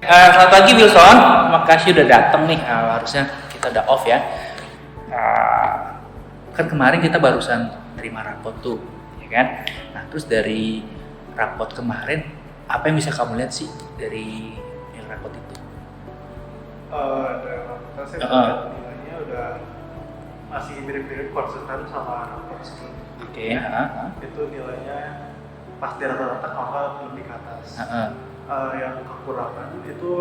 Selamat pagi Wilson, makasih udah datang nih. Harusnya kita udah off ya. Kan kemarin kita barusan terima rapot tuh, ya kan? Nah terus dari rapot kemarin, apa yang bisa kamu lihat sih dari yang rapot itu? Dari rapot saya nilainya udah masih mirip-mirip konsisten sama rapot sebelumnya. Oke. Itu nilainya pasti rata-rata kalau lebih ke atas. Yang kekurangan itu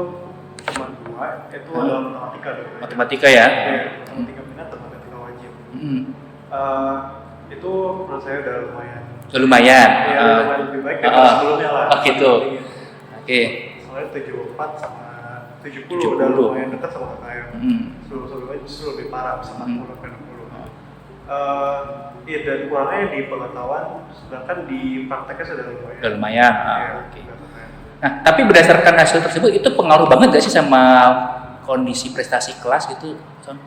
cuma 2, itu adalah matematika dulu. Matematika ya? Matematika minat dan matematika wajib. Itu menurut saya udah lumayan. Lumayan. Ya, lumayan lebih baik dari sebelumnya lah. Oh gitu. Oke. Soalnya 74 sama 70 udah lumayan dekat sama kakak yang sebelum-sebelumnya justru lebih parah, bisa 40 sampai 60. Dan kurangnya di pengetahuan, sedangkan di prakteknya sudah lumayan. Udah lumayan. Oke. Nah, tapi berdasarkan hasil tersebut itu pengaruh banget gak sih sama kondisi prestasi kelas gitu, Son?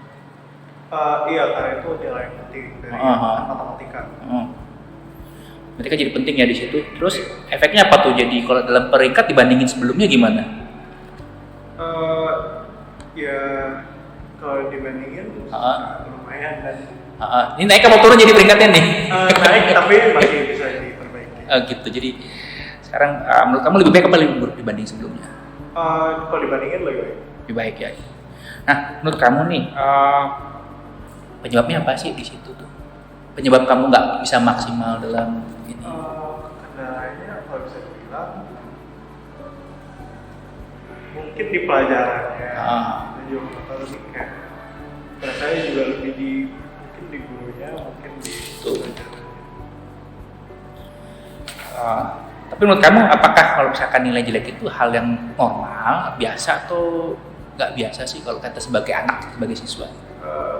Iya, karena itu nilai penting dari matematika. Berarti kan jadi penting ya di situ. Terus efeknya apa tuh? Jadi kalau dalam peringkat dibandingin sebelumnya gimana? Ya kalau dibandingin lumayan dan. Ini naik apa turun jadi peringkatnya nih? Naik tapi masih bisa diperbaiki. Gitu. Jadi sekarang menurut kamu lebih baik apa lebih buruk dibanding sebelumnya? Kalau dibandingin lebih baik. Lebih baik ya. Nah, menurut kamu nih penyebabnya apa sih di situ tuh? Penyebab kamu nggak bisa maksimal dalam ini? Kendalanya kalau bisa dibilang mungkin di pelajarannya. Dan juga kalau kayak saya juga lebih mungkin di gurunya, mungkin di pelajarannya. Tapi menurut kamu apakah kalau misalkan nilai jelek itu hal yang normal, biasa atau nggak biasa sih kalau kata sebagai anak, sebagai siswa?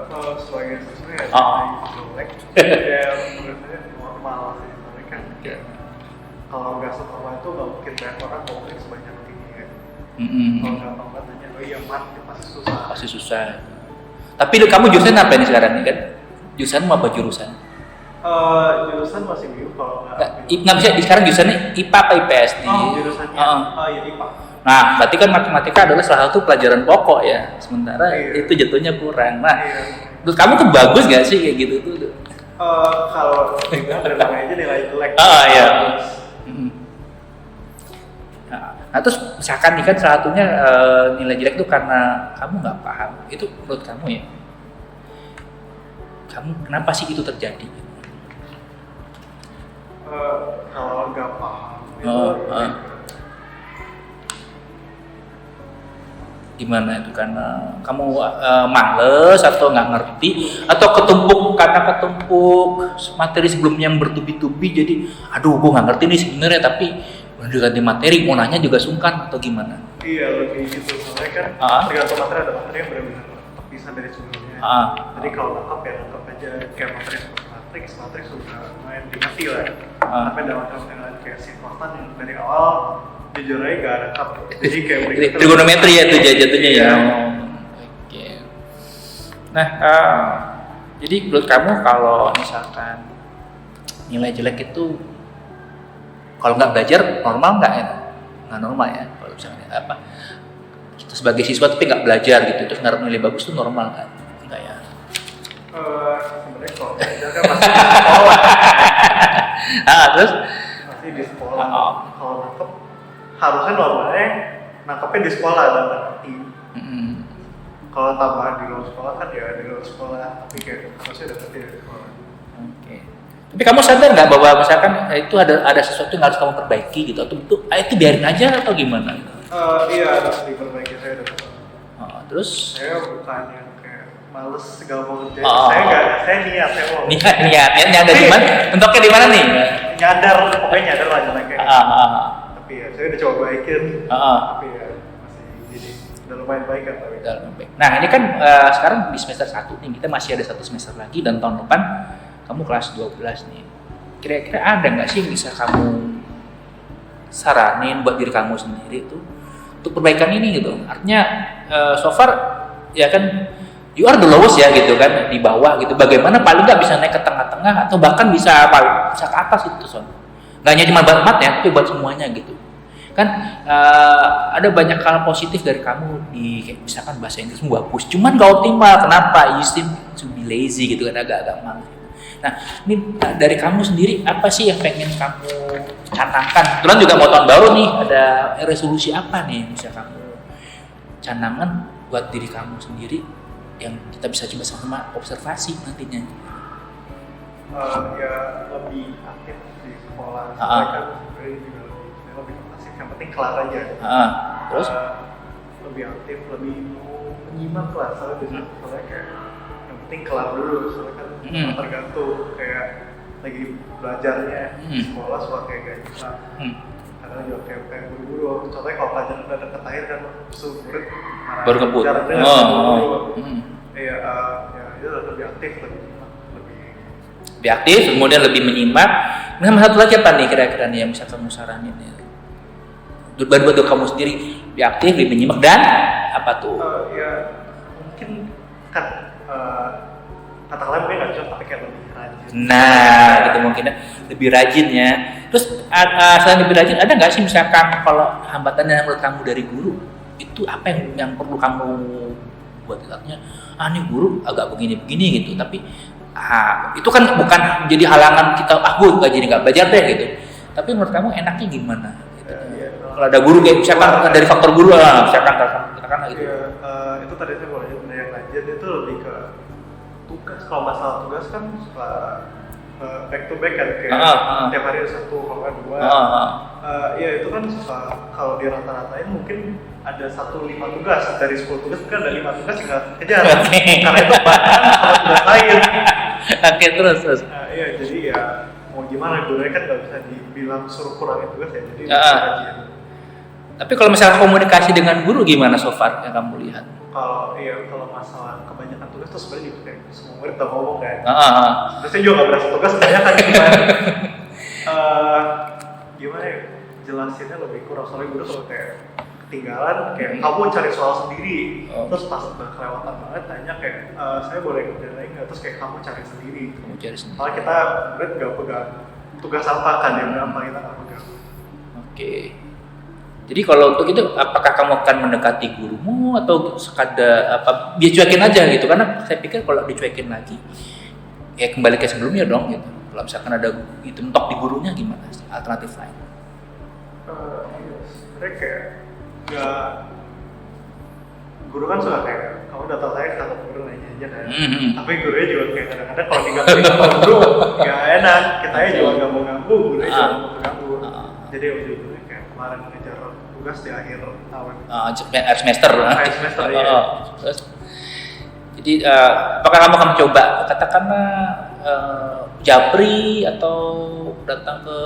Kalau sebagai siswa ya jelek, ya menurut saya normal sih, tapi kan kalau nggak senormal itu nggak mungkin banyak orang ngomongin sebanyak ini ya. Kalau gampang banget nanya, oh iya mat, pasti susah. Pasti susah. Tapi kamu jurusan apa nih sekarang nih kan? Jurusanmu apa jurusan? Jurusan masih bingung kalau nggak bisa sekarang jurusannya IPA apa IPS nih? Jurusannya ya IPA. Nah, berarti kan matematika adalah salah satu pelajaran pokok ya. Sementara itu jatuhnya kurang. Nah, menurut kamu tuh bagus nggak sih kayak gitu tuh? Kalau dengar aja nilai jelek. Iya. Nah, terus misalkan nih kan salah satunya nilai jelek itu karena kamu nggak paham. Itu menurut kamu ya? Kamu kenapa sih itu terjadi? Kalau nggak paham gimana itu karena kamu males atau nggak ngerti atau ketumpuk materi sebelumnya yang bertubi-tubi jadi aduh gue nggak ngerti nih sebenarnya tapi udah ganti materi mau nanya juga sungkan atau gimana? Iya lebih gitu soalnya kan tergantung materi, ada materi yang benar-benar terpisah dari sebelumnya. Jadi kalau nangkep ya nangkep aja kayak materi seperti matrix sudah lumayan dimengerti lah. Tapi ada materi lain kayak simultan yang dari awal jujur aja gak ada kap. Jadi kayak trigonometri ya tuh jatuhnya ya. Oke. Nah, jadi menurut kamu kalau misalkan nilai jelek itu kalau nggak belajar normal nggak ya? Nggak normal ya kalau misalnya apa? Kita sebagai siswa tapi nggak belajar gitu terus ngarep nilai bagus itu normal kan? Enggak ya? Sebenarnya kalau belajar kan masih di sekolah. Terus? Masih di sekolah. Kalau nangkep harusnya normalnya nangkepnya di sekolah dan ngerti. Kalau tambahan di luar sekolah kan ya di luar sekolah, tapi kayak harusnya udah ngerti dari sekolah. Oke. Tapi kamu sadar nggak bahwa misalkan itu ada sesuatu yang harus kamu perbaiki gitu atau itu biarin aja atau gimana? Iya harus diperbaiki, saya udah tahu. Terus? Saya bukan yang kayak males segala mau ngerjain. Saya niat, saya mau. Nyadar di mana? Mentoknya di mana nih? Nyadar, pokoknya nyadar lah jeleknya. Tapi ya saya udah coba baikin. Tapi ya masih jadi udah lumayan baik kan tapi. Nah ini kan sekarang di semester 1 nih kita masih ada 1 semester lagi dan tahun depan kamu kelas 12 nih. Kira-kira ada nggak sih yang bisa kamu saranin buat diri kamu sendiri tuh untuk perbaikan ini gitu? Artinya so far ya kan you are the lowest ya gitu kan di bawah gitu. Bagaimana paling nggak bisa naik ke tengah-tengah atau bahkan bisa ke atas itu Son. Nggak hanya cuma buat mat ya tapi buat semuanya gitu. Kan ada banyak hal positif dari kamu di kayak misalkan bahasa Inggrismu bagus, cuman gak optimal. Kenapa? You seem to be lazy gitu kan, agak malas. Nah, ini dari kamu sendiri apa sih yang pengen kamu canangkan? Kebetulan juga mau tahun baru nih, ada resolusi apa nih yang bisa kamu canangan buat diri kamu sendiri yang kita bisa coba sama observasi nantinya? Ya lebih aktif di sekolah, kan sebenarnya juga lebih aktif. Yang penting kelar aja. Terus? Lebih aktif, lebih mau menyimak lah, soalnya kayak yang penting kelar dulu, soalnya kan tergantung kayak lagi belajarnya di sekolah suka kayak gak bisa. Karena juga kayak buru-buru. Contohnya kalau pelajaran udah deket akhir kan, murid baru ngebut. Iya, ya itu lebih aktif, lebih aktif, kemudian lebih menyimak. Nah, satu lagi apa nih kira-kira nih yang bisa kamu saranin ya? Buat kamu sendiri, lebih aktif, lebih menyimak dan apa tuh? Ya mungkin kan katakanlah mungkin nggak cocok tapi kayak lebih rajin. Nah, gitu mungkin lebih rajin ya. Terus selain lebih rajin, ada nggak sih misalkan kalau hambatan yang menurut kamu dari guru itu apa yang perlu kamu buat artinya? Nih guru agak begini gitu, tapi itu kan bukan menjadi halangan kita. Gue nggak jadi nggak belajar deh gitu. Tapi menurut kamu enaknya gimana? Gitu. Kalau ada guru kayak misalkan dari faktor guru lah, misalkan katakan gitu. Itu tadi saya boleh yang rajin itu lebih ke tugas. Kalau masalah tugas kan suka back to back kan kayak tiap hari satu kalau dua. Ya itu kan suka kalau di rata-ratain mungkin ada 1-5 tugas dari 10 tugas kan ada 5 tugas yang nggak kejar. Karena itu bahkan kalau tugas lain. Oke, terus. Iya, jadi ya mau gimana, gurunya kan nggak bisa dibilang suruh kurangin tugas ya, jadi rajin. Tapi kalau misalnya komunikasi dengan guru gimana so far yang kamu lihat? Kalau masalah kebanyakan tugas tuh sebenarnya juga kayak semua murid udah ngomong kan. Terus saya juga nggak berasa tugas kebanyakan gimana ya, jelasinnya lebih kurang, soalnya guru kalau kayak ketinggalan kayak kamu cari soal sendiri, terus pas udah kelewatan banget tanya kayak saya boleh kerjain lagi nggak, terus kayak kamu cari sendiri. Kalau kita murid nggak pegang tugas apa kan ya, berapa kita nggak pegang. Oke. Jadi kalau untuk itu apakah kamu akan mendekati gurumu atau sekadar dia cuekin aja gitu? Karena saya pikir kalau dicuekin lagi ya kembali ke sebelumnya dong gitu. Kalau misalkan ada itu mentok di gurunya gimana sih alternatif lain? Sebenarnya kayak nggak, guru kan suka kayak kamu datang saya kata guru nanya aja kan. Tapi gurunya juga kayak kadang-kadang kalau tinggal guru nggak enak, kita juga nggak mau ganggu, gurunya juga nggak mau ganggu. Jadi ujung-ujungnya kayak kemarin ngejar tugas di akhir tahun. Akhir semester. Akhir semester ya. Terus, jadi apakah kamu akan mencoba katakanlah japri atau datang ke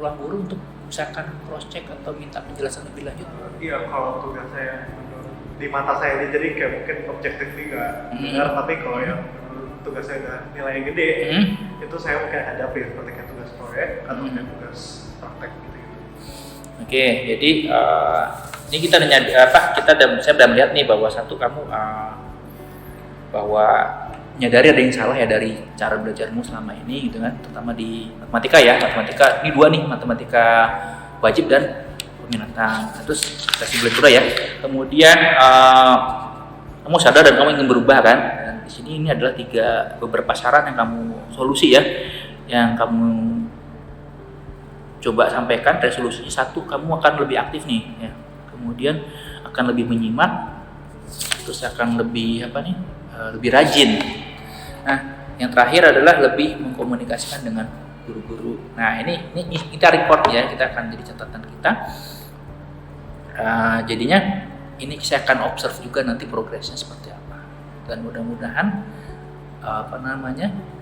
ruang guru untuk misalkan cross check atau minta penjelasan lebih lanjut? Iya, kalau tugas saya di mata saya ini jadi kayak mungkin objektif juga benar, tapi kalau yang tugas saya udah nilainya gede, itu saya mungkin hadapi seperti kayak tugas proyek atau kayak tugas praktek gitu. Oke, jadi ini kita saya sudah melihat nih bahwa satu kamu bahwa menyadari ada yang salah ya dari cara belajarmu selama ini gitu kan, terutama di matematika ya. Matematika ini 2 nih, matematika wajib dan peminatan. Terus kasih belajar ya. Kemudian kamu sadar dan kamu ingin berubah kan. Dan di sini ini adalah beberapa saran yang kamu solusi ya, yang kamu coba sampaikan. Resolusinya 1, kamu akan lebih aktif nih ya. Kemudian akan lebih menyimak, terus akan lebih lebih rajin. Nah, yang terakhir adalah lebih mengkomunikasikan dengan guru-guru. Nah, ini kita report ya, kita akan jadi catatan kita. Jadinya ini saya akan observe juga nanti progresnya seperti apa. Dan mudah-mudahan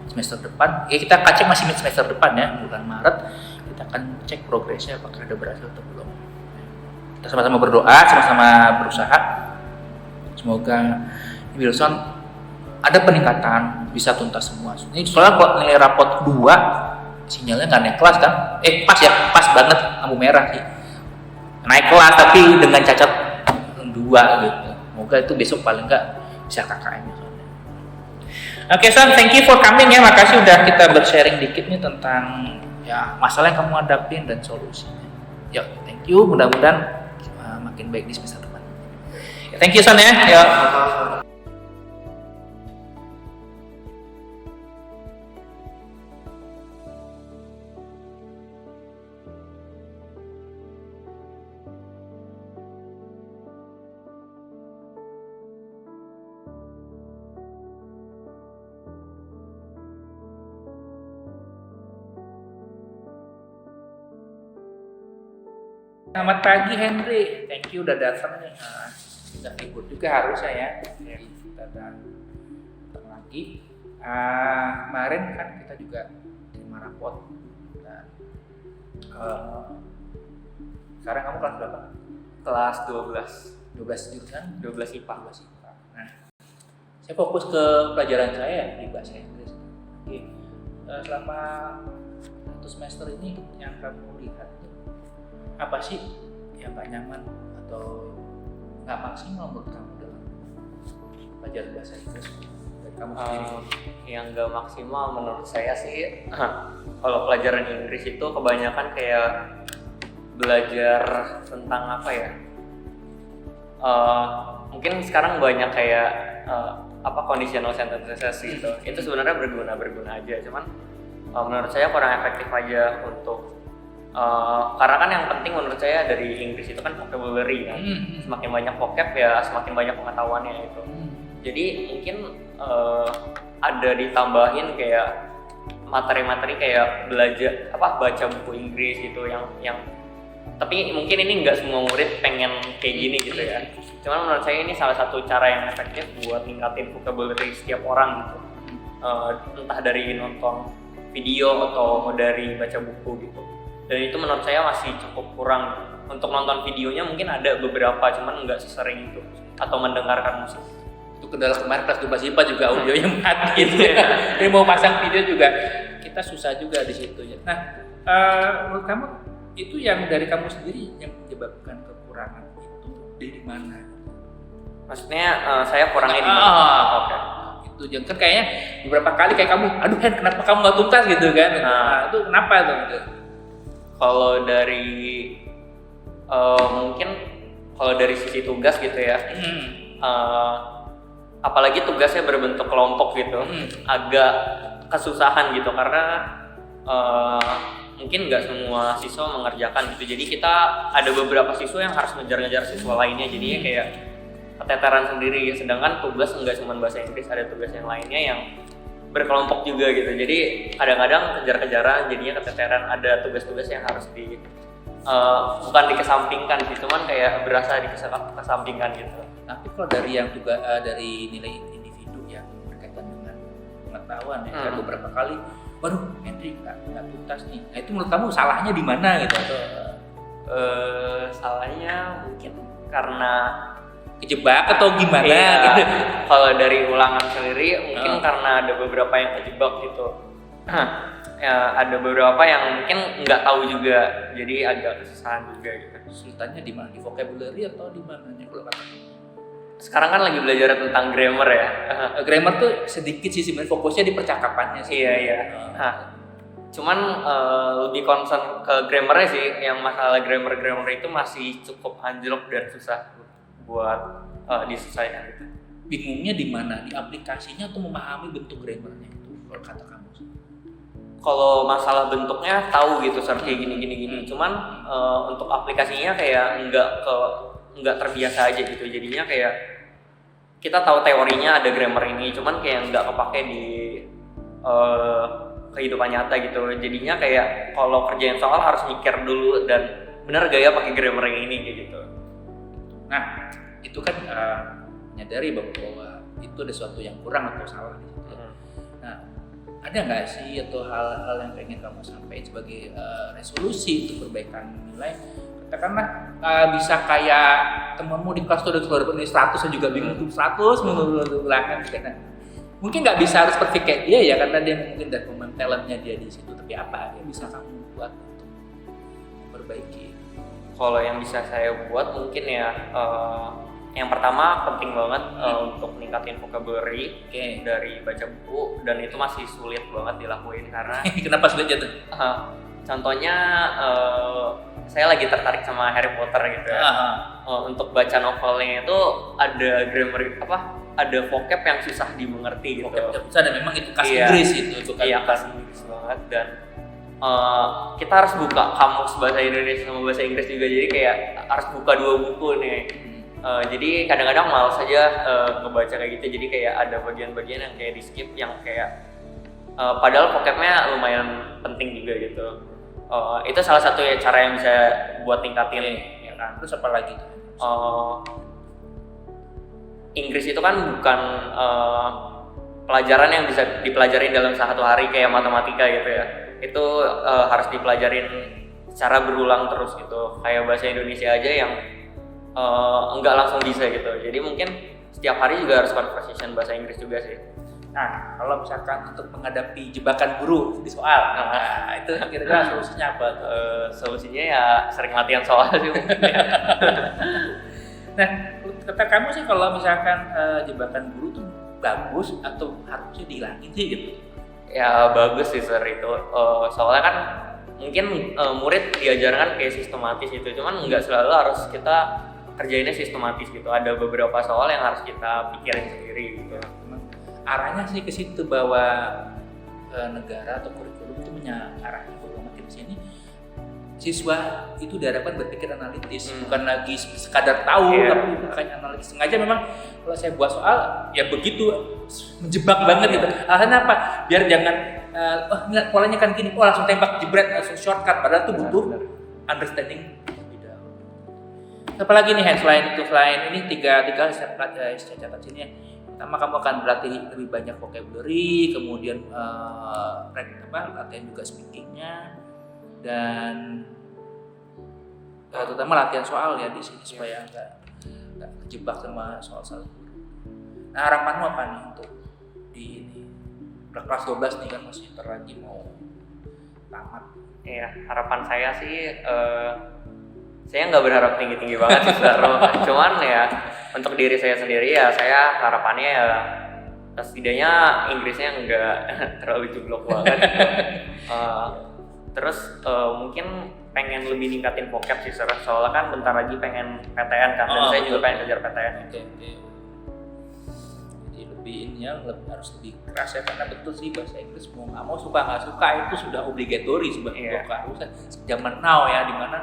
semester depan, kita akan cek masih semester depan ya, bulan Maret kita akan cek progresnya apakah ada berhasil atau belum. Kita sama-sama berdoa, sama-sama berusaha. Semoga Wilson ada peningkatan, bisa tuntas semua. Ini soalnya kok nilai rapot 2 sinyalnya nggak naik kelas kan? Pas banget lampu merah sih. Naik kelas tapi dengan cacat 2 gitu. Semoga itu besok paling nggak bisa KKM. Oke, Son, thank you for coming ya. Makasih udah kita bersharing dikit nih tentang ya masalah yang kamu hadapin dan solusinya. Yuk, thank you. Mudah-mudahan makin baik di semester depan. Thank you Son ya. Yuk. Selamat pagi Henry, thank you udah datang nih. Kita libur juga harusnya ya. Jadi kita datang lagi. Kemarin kan kita juga terima rapot. Dan sekarang kamu kelas berapa? Kelas 12. 12 jurusan? 12 IPA. Nah, saya fokus ke pelajaran saya di bahasa Inggris. Oke. Selama satu semester ini yang kamu lihat apa sih yang nggak nyaman atau nggak maksimal menurut kamu dalam pelajaran bahasa Inggris dari kamu sendiri? Yang nggak maksimal menurut saya sih kalau pelajaran Inggris itu kebanyakan kayak belajar tentang apa ya, mungkin sekarang banyak kayak conditional sentences gitu. Itu sebenarnya berguna aja, cuman menurut saya kurang efektif aja untuk karena kan yang penting menurut saya dari Inggris itu kan vocabulary kan. Semakin banyak vocab ya semakin banyak pengetahuannya itu. Jadi mungkin ada ditambahin kayak materi-materi kayak belajar baca buku Inggris gitu yang tapi mungkin ini nggak semua murid pengen kayak gini gitu ya. Cuman menurut saya ini salah satu cara yang efektif buat ningkatin vocabulary setiap orang gitu. Entah dari nonton video atau dari baca buku gitu. Dan itu menurut saya masih cukup kurang. Untuk nonton videonya mungkin ada beberapa, cuman nggak sesering itu. Atau mendengarkan musik. Itu kendala kemarin kelas 12 IPA juga audionya mati gitu ya. Jadi mau pasang video juga kita susah juga di situ ya. Nah, menurut kamu itu yang dari kamu sendiri yang menyebabkan kekurangan itu dari mana? Maksudnya saya kurangnya di mana? Oke. Itu jangan kan kayaknya beberapa kali kayak kamu, aduh Hen kenapa kamu nggak tuntas gitu kan? Itu kenapa tuh? Kalau dari mungkin kalau dari sisi tugas gitu ya, apalagi tugasnya berbentuk kelompok gitu, agak kesusahan gitu karena mungkin nggak semua siswa mengerjakan gitu. Jadi kita ada beberapa siswa yang harus ngejar-ngejar siswa lainnya, jadinya kayak keteteran sendiri. Sedangkan tugas nggak cuma bahasa Inggris, ada tugas yang lainnya yang berkelompok juga gitu. Jadi kadang-kadang kejar-kejaran jadinya keteteran, ada tugas-tugas yang harus bukan dikesampingkan sih, cuman kayak berasa dikesampingkan gitu. Tapi kalau dari yang juga dari nilai individu yang berkaitan dengan pengetahuan ya, kan beberapa kali waduh Henry nggak tuntas nih. Nah itu menurut kamu salahnya di mana gitu? Atau salahnya mungkin karena kejebak atau gimana gitu? Kalau dari ulangan sendiri mungkin karena ada beberapa yang kejebak gitu. Ya, ada beberapa yang mungkin nggak tahu juga, jadi agak kesusahan juga gitu. Kesulitannya di mana? Di vocabulary atau di mananya kalau kata? Sekarang kan lagi belajar tentang grammar ya. Grammar tuh sedikit sih sebenarnya, fokusnya di percakapannya sih. Iya. Cuman lebih concern ke grammarnya sih. Yang masalah grammar itu masih cukup anjlok dan susah buat diselesaikan gitu. Bingungnya di mana? Di aplikasinya atau memahami bentuk grammarnya itu kalau kata kamu? Kalau masalah bentuknya tahu gitu kayak gini. Cuman untuk aplikasinya kayak nggak terbiasa aja gitu. Jadinya kayak kita tahu teorinya ada grammar ini, cuman kayak nggak kepake di kehidupan nyata gitu. Jadinya kayak kalau kerjain soal harus mikir dulu dan benar gak ya pakai grammar yang ini kayak gitu. Nah itu kan menyadari bahwa itu ada sesuatu yang kurang atau salah di situ. Nah ada nggak sih atau hal-hal yang pengen kamu sampaikan sebagai resolusi untuk perbaikan nilai? Katakanlah bisa kayak temanmu di kelas tuh udah keluar dari 100 dan juga bingung tuh 100 menurut ulangan gitu. Nah, mungkin nggak bisa harus perfect kayak dia ya karena dia mungkin dan memang talentnya dia di situ, tapi apa yang bisa kamu buat untuk memperbaiki? Kalau yang bisa saya buat mungkin ya yang pertama penting banget untuk meningkatin vocabulary dari baca buku, dan itu masih sulit banget dilakuin karena kenapa sulit jatuh? contohnya saya lagi tertarik sama Harry Potter gitu ya. Untuk baca novelnya itu ada grammar ada vocab yang susah dimengerti gitu. Vocab susah dan memang itu khas Inggris itu kan. Iya, khas Inggris banget dan kita harus buka kamus bahasa Indonesia sama bahasa Inggris juga, jadi kayak harus buka 2 buku nih. Jadi kadang-kadang malas aja ngebaca kayak gitu, jadi kayak ada bagian-bagian yang kayak di skip yang kayak padahal vocabnya lumayan penting juga gitu. Itu salah satu ya cara yang bisa buat tingkatin ya kan. Terus apa lagi? Inggris itu kan bukan pelajaran yang bisa dipelajarin dalam satu hari kayak matematika gitu ya. Itu harus dipelajarin secara berulang terus gitu. Kayak bahasa Indonesia aja yang enggak langsung bisa gitu. Jadi mungkin setiap hari juga harus conversation bahasa Inggris juga sih. Nah, kalau misalkan untuk menghadapi jebakan guru di soal, itu kira-kira solusinya apa? Solusinya ya sering latihan soal sih mungkin. Nah, kata kamu sih kalau misalkan jebakan guru tuh bagus atau harusnya dihilangin sih gitu? Ya bagus sih Sir itu. Soalnya kan mungkin murid diajarkan kayak sistematis itu, cuman nggak selalu harus kita kerjainnya sistematis gitu. Ada beberapa soal yang harus kita pikirin sendiri gitu. Arahnya sih ke situ bahwa negara atau kurikulum itu arahnya bahwa makin sini siswa itu diharapkan berpikir analitis, bukan lagi sekadar tahu tapi makanya analitis. Sengaja memang kalau saya buat soal ya begitu menjebak banget gitu. Alasannya apa? Biar jangan lihat polanya kan gini, langsung tembak jebret, langsung shortcut, padahal itu butuh understanding lebih dahulu. Apalagi nih selain ini tiga saya catat sini ya. Pertama kamu akan berlatih lebih banyak vocabulary, kemudian latihan juga speakingnya, dan terutama latihan soal ya di sini supaya nggak kejebak sama soal-soal. Nah harapanmu apa nih untuk di kelas 12 nih kan masih lagi mau tamat? Iya, harapan saya sih saya nggak berharap tinggi-tinggi banget sih cuman ya untuk diri saya sendiri ya saya harapannya ya setidaknya Inggrisnya nggak terlalu jeblok banget gitu. Terus mungkin pengen lebih ningkatin vocab sih soalnya kan bentar lagi pengen PTN kan dan saya juga pengen kejar PTN. Jadi harus lebih keras ya, karena betul sih bahasa Inggris mau nggak mau suka nggak suka itu sudah obligatory sebenarnya keharusan zaman now ya, dimana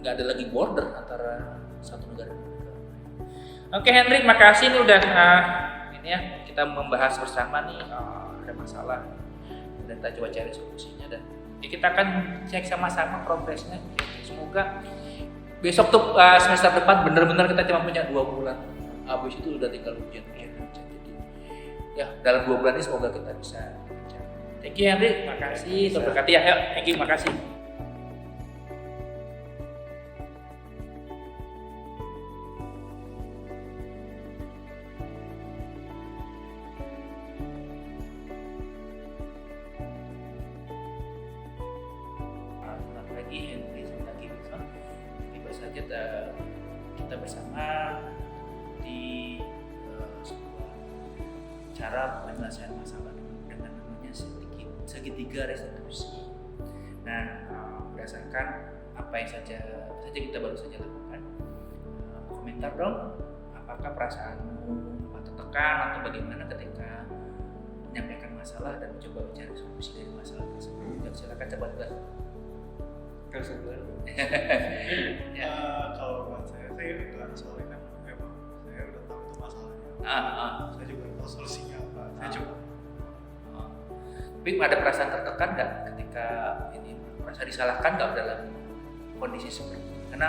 nggak ada lagi border antara satu negara dan negara. Oke Henry, makasih nih udah ini ya kita membahas bersama nih ada masalah dan kita coba cari solusinya, dan ya kita akan cek sama-sama progresnya. Semoga besok tuh semester depan bener-bener kita cuma punya 2 bulan, habis itu udah tinggal ujian. Jadi ya dalam 2 bulan ini semoga kita bisa. Thank you Henry, makasih, terberkati ya. Yuk, thank you, makasih. Kita bersama di sebuah cara penyelesaian masalah dengan namanya segitiga restitusi. Nah, berdasarkan apa yang saja kita baru saja lakukan, komentar dong, apakah perasaanmu tertekan atau bagaimana ketika menyampaikan masalah dan mencoba mencari solusi dari masalah tersebut. Dan silakan coba ya. Kalau buat saya enggak, soalnya kan memang saya udah tahu itu masalahnya. Saya juga tahu solusinya apa. Saya coba. Tapi ada perasaan tertekan nggak ketika ini merasa disalahkan nggak dalam kondisi seperti ini? Karena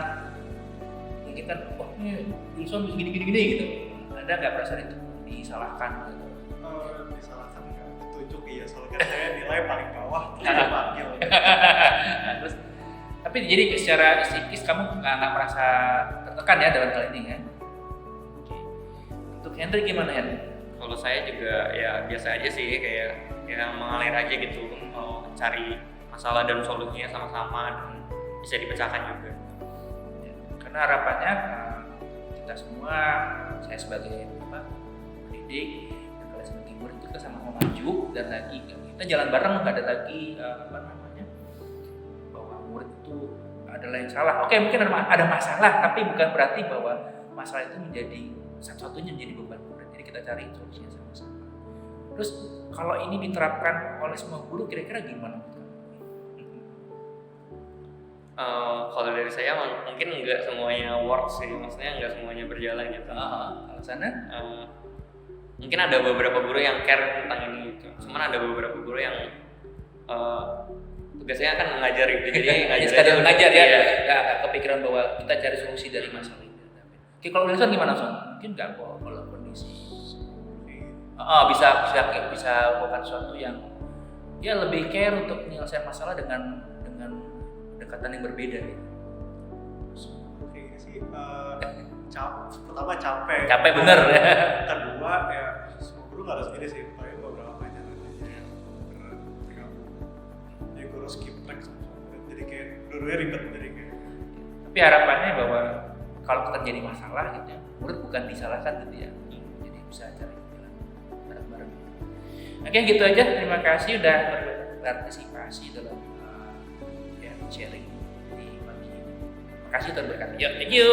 mungkin kan, ini Wilson gini gitu. Ada nggak perasaan itu disalahkan gitu? Disalahkan nggak? Ditunjuk iya, soalnya kan saya nilai paling bawah terus dipanggil. Terus tapi jadi secara psikis kamu nggak merasa tertekan ya dalam hal ini kan? Oke. Untuk Henry gimana Henry? Kalau saya juga ya biasa aja sih, kayak ya mengalir aja gitu, mau cari masalah dan solusinya sama-sama dan bisa dipecahkan juga. Ya, karena harapannya kita semua, saya sebagai pendidik dan kalian sebagai murid, kita sama-sama maju dan lagi Kita jalan bareng, nggak ada lagi bahwa murid itu adalah yang salah. Oke, mungkin ada masalah, tapi bukan berarti bahwa masalah itu menjadi satu-satunya menjadi beban murid. Jadi kita cari solusinya sama-sama. Terus kalau ini diterapkan oleh semua guru, kira-kira gimana? Kalau dari saya mungkin nggak semuanya works sih, maksudnya nggak semuanya berjalan gitu. Alasannya? Mungkin ada beberapa guru yang care tentang ini gitu. Cuman ada beberapa guru yang tugasnya kan mengajar gitu. Jadi sekadar mengajar ya. Nggak kepikiran bahwa kita cari solusi dari masalah ini. Oke, kalau Nelson gimana, Son? Mungkin nggak kok kalau kondisi bisa bukan sesuatu yang ya lebih care untuk menyelesaikan masalah dengan pendekatan yang berbeda gitu. Kayaknya sih pertama capek. Capek bener ya. Kedua ya semua guru nggak harus gini sih, paling beberapa pelajaran aja yang bergabung. Jadi guru skip track sama murid, jadi kayak dua-duanya ribet jadi kayak. Tapi harapannya bahwa kalau terjadi masalah gitu ya, murid bukan disalahkan gitu ya. Jadi bisa cari jalan bareng-bareng. Oke, gitu aja. Terima kasih udah berpartisipasi dalam sharing di pagi ini. Terima kasih Tuhan berkati. Thank you.